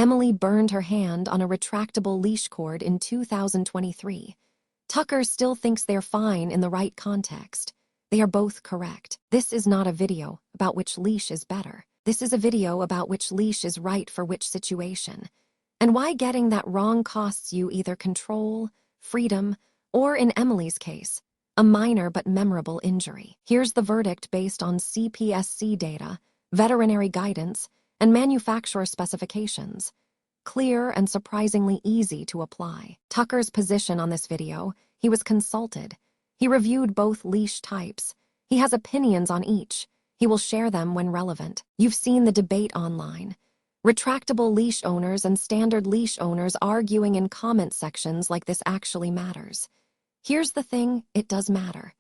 Emily burned her hand on a retractable leash cord in 2023. Tucker still thinks they're fine in the right context. They are both correct. This is not a video about which leash is better. This is a video about which leash is right for which situation, and why getting that wrong costs you either control, freedom, or in Emily's case, a minor but memorable injury. Here's the verdict based on CPSC data, veterinary guidance, and manufacturer specifications. Clear and surprisingly easy to apply. Tucker's position on this video: he was consulted. He reviewed both leash types. He has opinions on each. He will share them when relevant. You've seen the debate online. Retractable leash owners and standard leash owners arguing in comment sections like this actually matters. Here's the thing, it does matter.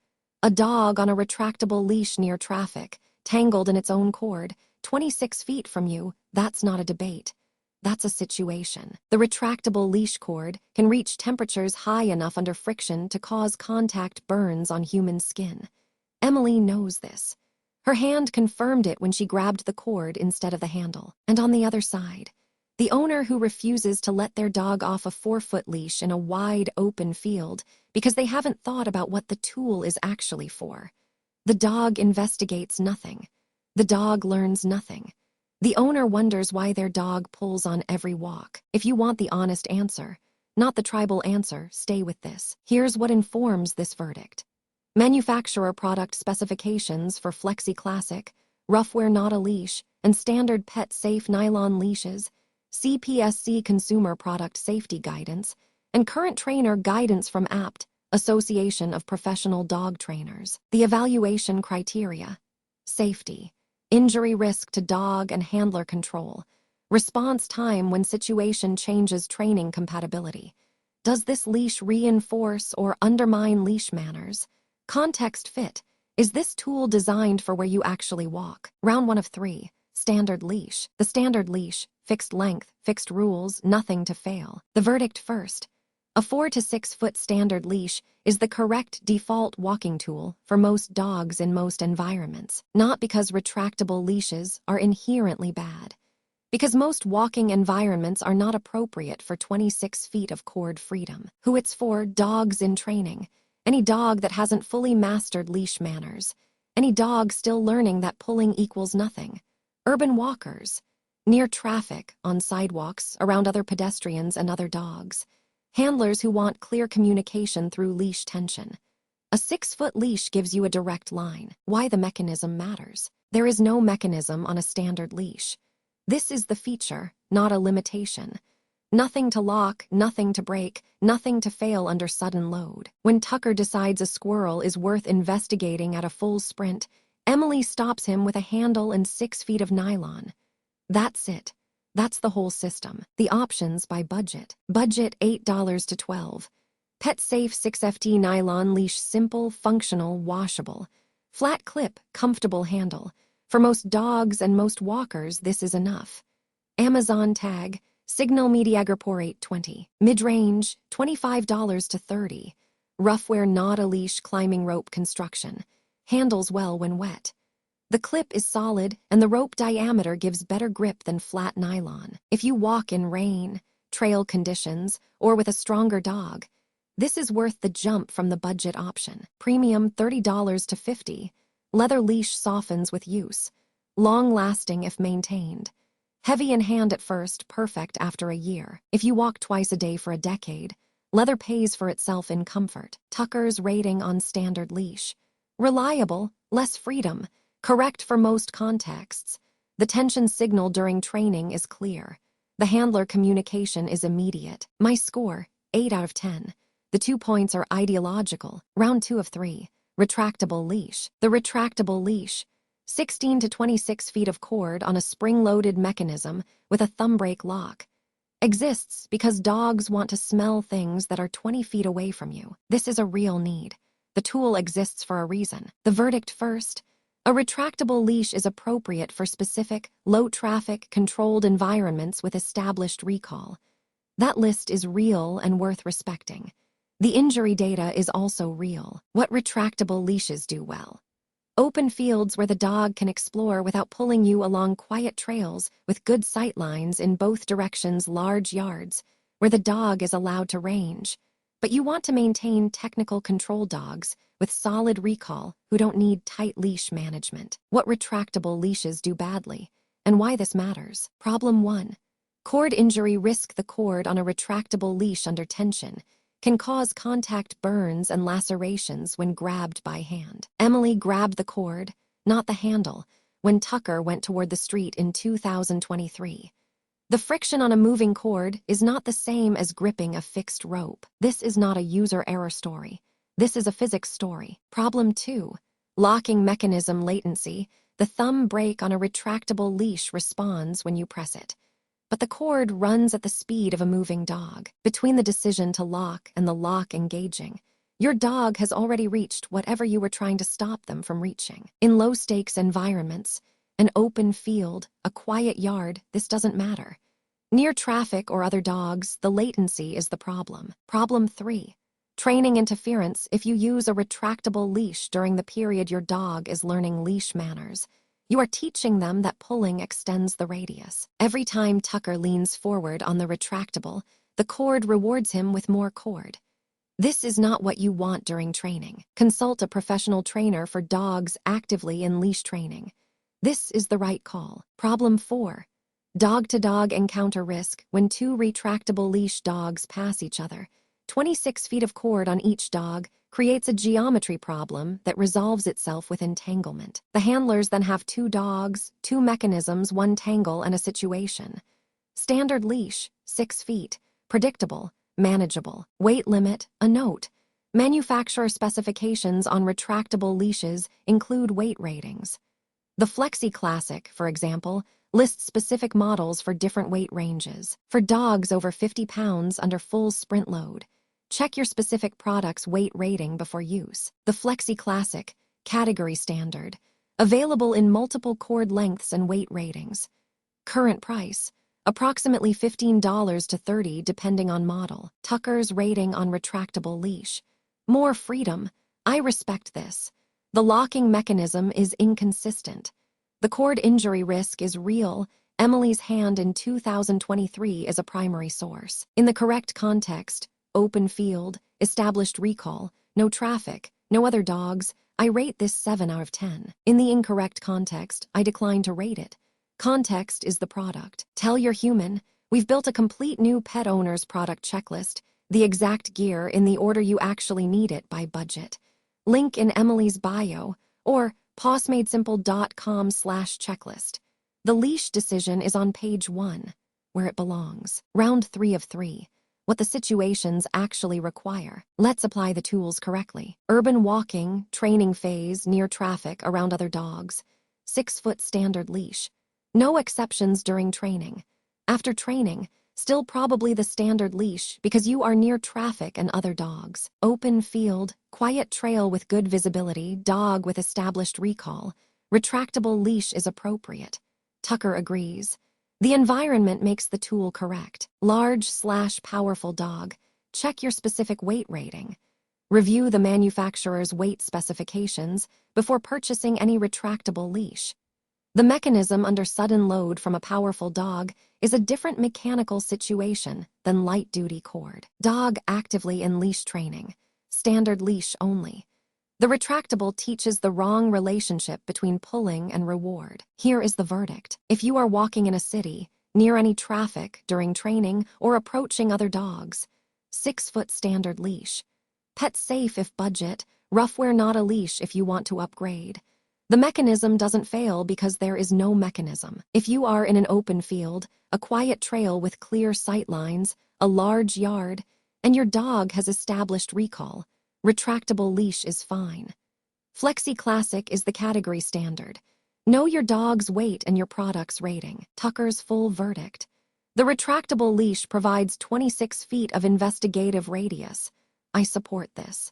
A dog on a retractable leash near traffic, tangled in its own cord, 26 feet from you, that's not a debate. That's a situation. The retractable leash cord can reach temperatures high enough under friction to cause contact burns on human skin. Emily knows this. Her hand confirmed it when she grabbed the cord instead of the handle. And on the other side, the owner who refuses to let their dog off a 4-foot leash in a wide open field because they haven't thought about what the tool is actually for. The dog investigates nothing. The dog learns nothing. The owner wonders why their dog pulls on every walk. If you want the honest answer, not the tribal answer, stay with this. Here's what informs this verdict. Manufacturer product specifications for Flexi Classic, Roughwear Not a Leash, and Standard Pet Safe Nylon Leashes, CPSC Consumer Product Safety Guidance, and Current Trainer Guidance from APT, Association of Professional Dog Trainers. The evaluation criteria: safety, injury risk to dog and handler control, response time when situation changes, training compatibility. Does this leash reinforce or undermine leash manners? Context fit. Is this tool designed for where you actually walk? Round 1 of 3. Standard leash. The standard leash, fixed length, fixed rules, nothing to fail. The verdict first. A 4 to 6 foot standard leash is the correct default walking tool for most dogs in most environments, not because retractable leashes are inherently bad. Because most walking environments are not appropriate for 26 feet of cord freedom. Who it's for: dogs in training. Any dog that hasn't fully mastered leash manners. Any dog still learning that pulling equals nothing. Urban walkers. Near traffic, on sidewalks, around other pedestrians and other dogs. Handlers who want clear communication through leash tension. A 6-foot leash gives you a direct line. Why the mechanism matters. There is no mechanism on a standard leash. This is the feature, not a limitation. Nothing to lock, nothing to break, nothing to fail under sudden load. When Tucker decides a squirrel is worth investigating at a full sprint, Emily stops him with a handle and 6 feet of nylon. That's it. That's the whole system. The options by budget. Budget $8 to $12. Pet safe 6FT nylon leash, simple, functional, washable. Flat clip, comfortable handle. For most dogs and most walkers, this is enough. Amazon tag, Signal Mediagrapor 820. Mid-range, $25 to $30. Roughwear Not a Leash climbing rope construction. Handles well when wet. The clip is solid, and the rope diameter gives better grip than flat nylon. If you walk in rain, trail conditions, or with a stronger dog, this is worth the jump from the budget option. Premium $30 to $50. Leather leash softens with use. Long-lasting if maintained. Heavy in hand at first, perfect after a year. If you walk twice a day for a decade, leather pays for itself in comfort. Tucker's rating on standard leash. Reliable, less freedom. Correct for most contexts. The tension signal during training is clear. The handler communication is immediate. My score, 8 out of 10. The 2 points are ideological. Round 2 of 3. Retractable leash. The retractable leash. 16 to 26 feet of cord on a spring-loaded mechanism with a thumb brake lock. Exists because dogs want to smell things that are 20 feet away from you. This is a real need. The tool exists for a reason. The verdict first. A retractable leash is appropriate for specific, low-traffic, controlled environments with established recall. That list is real and worth respecting. The injury data is also real. What retractable leashes do well. Open fields where the dog can explore without pulling you along quiet trails with good sight lines in both directions, large yards where the dog is allowed to range. But you want to maintain technical control dogs with solid recall who don't need tight leash management. What retractable leashes do badly, and why this matters. Problem 1. Cord injury. Risk. The cord on a retractable leash under tension can cause contact burns and lacerations when grabbed by hand. Emily grabbed the cord, not the handle, when Tucker went toward the street in 2023. The friction on a moving cord is not the same as gripping a fixed rope. This is not a user error story. This is a physics story. Problem 2. Locking mechanism latency. The thumb brake on a retractable leash responds when you press it, but the cord runs at the speed of a moving dog. Between the decision to lock and the lock engaging, your dog has already reached whatever you were trying to stop them from reaching. In low-stakes environments, an open field, a quiet yard, this doesn't matter. Near traffic or other dogs, the latency is the problem. Problem 3. Training interference. If you use a retractable leash during the period your dog is learning leash manners, you are teaching them that pulling extends the radius. Every time Tucker leans forward on the retractable, the cord rewards him with more cord. This is not what you want during training. Consult a professional trainer for dogs actively in leash training. This is the right call. Problem 4. Dog-to-dog encounter risk. When two retractable leash dogs pass each other, 26 feet of cord on each dog creates a geometry problem that resolves itself with entanglement. The handlers then have two dogs, two mechanisms, one tangle, and a situation. Standard leash, 6 feet. Predictable, manageable. Weight limit, a note. Manufacturer specifications on retractable leashes include weight ratings. The Flexi Classic, for example, lists specific models for different weight ranges. For dogs over 50 pounds under full sprint load, check your specific product's weight rating before use. The Flexi Classic, category standard, available in multiple cord lengths and weight ratings. Current price, approximately $15 to $30 depending on model. Tucker's rating on retractable leash. More freedom. I respect this. The locking mechanism is inconsistent. The cord injury risk is real. Emily's hand in 2023 is a primary source. In the correct context, open field, established recall, no traffic, no other dogs, I rate this 7 out of 10. In the incorrect context, I decline to rate it. Context is the product. Tell your human, we've built a complete new pet owner's product checklist, the exact gear in the order you actually need it by budget. Link in Emily's bio, or pawsmadesimple.com/checklist. The leash decision is on page 1, where it belongs. Round 3 of 3. What the situations actually require. Let's apply the tools correctly. Urban walking, training phase, near traffic, around other dogs. 6-foot standard leash. No exceptions during training. After training, still probably the standard leash because you are near traffic and other dogs. Open field, quiet trail with good visibility, dog with established recall. Retractable leash is appropriate. Tucker agrees. The environment makes the tool correct. Large/powerful dog. Check your specific weight rating. Review the manufacturer's weight specifications before purchasing any retractable leash. The mechanism under sudden load from a powerful dog is a different mechanical situation than light-duty cord. Dog actively in leash training. Standard leash only. The retractable teaches the wrong relationship between pulling and reward. Here is the verdict. If you are walking in a city, near any traffic, during training, or approaching other dogs, 6-foot standard leash. Pet safe if budget, roughwear not a leash if you want to upgrade. The mechanism doesn't fail because there is no mechanism. If you are in an open field, a quiet trail with clear sight lines, a large yard, and your dog has established recall, retractable leash is fine. Flexi Classic is the category standard. Know your dog's weight and your product's rating. Tucker's full verdict. The retractable leash provides 26 feet of investigative radius. I support this.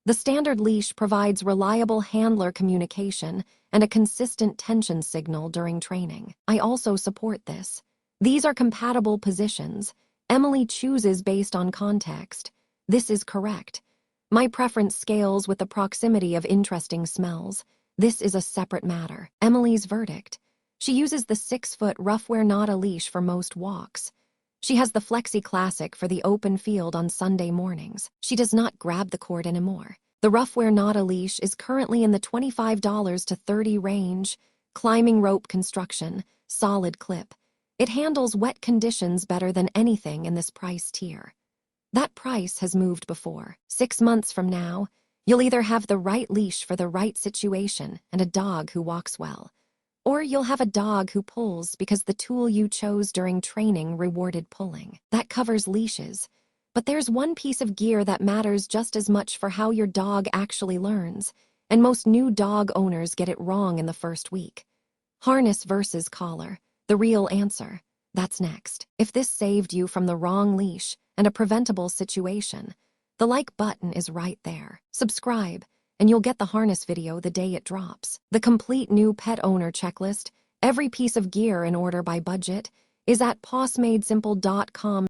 The standard leash provides reliable handler communication and a consistent tension signal during training. I also support this. These are compatible positions. Emily chooses based on context. This is correct. My preference scales with the proximity of interesting smells. This is a separate matter. Emily's verdict. She uses the 6-foot Roughwear Not a Leash for most walks. She has the Flexi Classic for the open field on Sunday mornings. She does not grab the cord anymore. The Roughwear Not a Leash is currently in the $25 to $30 range. Climbing rope construction, solid clip. It handles wet conditions better than anything in this price tier. That price has moved before. 6 months from now, you'll either have the right leash for the right situation and a dog who walks well, or you'll have a dog who pulls because the tool you chose during training rewarded pulling. That covers leashes. But there's one piece of gear that matters just as much for how your dog actually learns, and most new dog owners get it wrong in the first week. Harness versus collar. The real answer. That's next. If this saved you from the wrong leash and a preventable situation, the like button is right there. Subscribe, and you'll get the harness video the day it drops. The complete new pet owner checklist, every piece of gear in order by budget, is at pawsmadesimple.com.